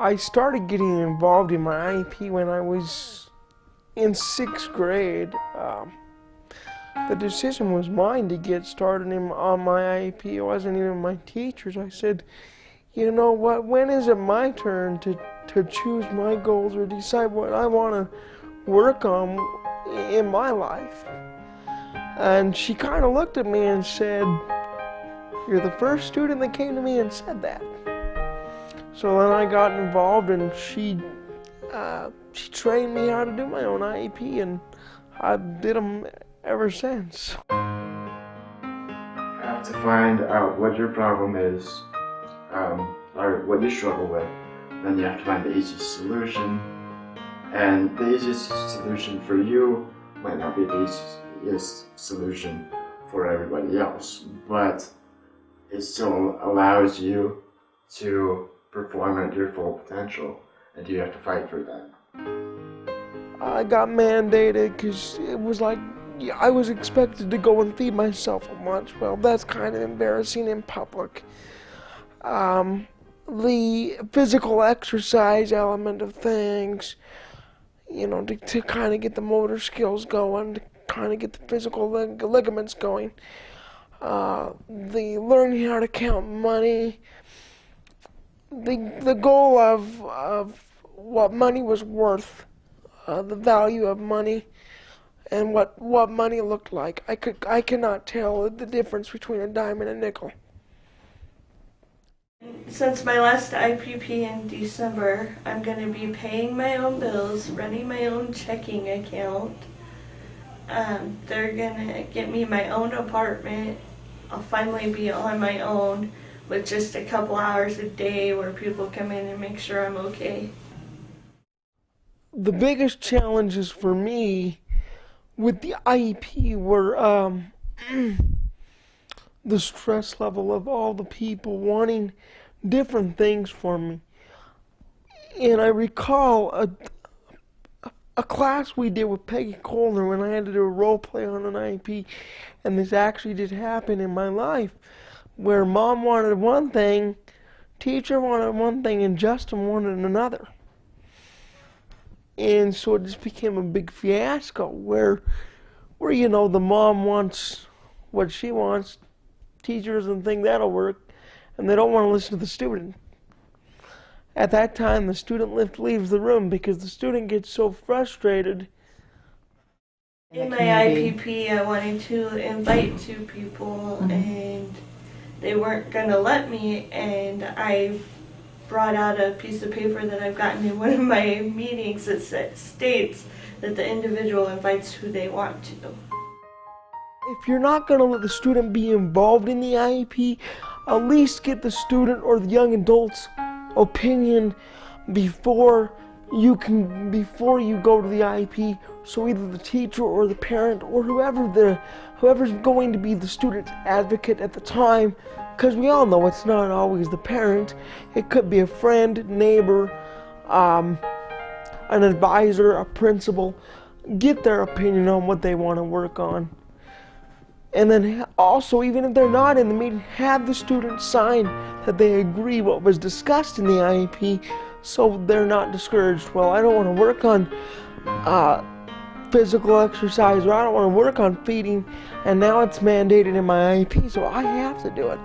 I started getting involved in my IEP when I was in 6th grade. The decision was mine to get started on my IEP. It wasn't even my teacher's. I said, you know what, when is it my turn to choose my goals or decide what I want to work on in my life? And she kind of looked at me and said, you're the first student that came to me and said that. So then I got involved, and she trained me how to do my own IEP, and I did them ever since. You have to find out what your problem is, or what you struggle with. Then you have to find the easiest solution, and the easiest solution for you might not be the easiest solution for everybody else, but it still allows you to perform at your full potential, and you have to fight for that. I got mandated because it was like I was expected to go and feed myself at lunch. Well, that's kind of embarrassing in public. The physical exercise element of things, you know, to kind of get the motor skills going, to kind of get the physical ligaments going. The learning how to count money. The goal of what money was worth, the value of money, and what money looked like. I cannot tell the difference between a dime and a nickel. Since my last IPP in December, I'm going to be paying my own bills, running my own checking account. They're going to get me my own apartment. I'll finally be on my own with just a couple hours a day where people come in and make sure I'm okay. The biggest challenges for me with the IEP were the stress level of all the people wanting different things for me. And I recall a class we did with Peggy Colner when I had to do a role play on an IEP, and this actually did happen in my life, where Mom wanted one thing, teacher wanted one thing, and Justin wanted another. And so it just became a big fiasco where you know, the mom wants what she wants, teacher doesn't think that'll work, and they don't want to listen to the student. At that time, the student leaves the room because the student gets so frustrated. In my IPP, I wanted to invite 2 people, and they weren't going to let me, and I brought out a piece of paper that I've gotten in one of my meetings that states that the individual invites who they want to. If you're not going to let the student be involved in the IEP, at least get the student or the young adult's opinion before you go to the IEP, so either the teacher or the parent or whoever's going to be the student's advocate at the time, because we all know it's not always the parent. It could be a friend, neighbor, an advisor, a principal. Get their opinion on what they want to work on. And then also, even if they're not in the meeting, have the students sign that they agree what was discussed in the IEP, so they're not discouraged. Well, I don't want to work on physical exercise, or I don't want to work on feeding, and now it's mandated in my IEP, so I have to do it.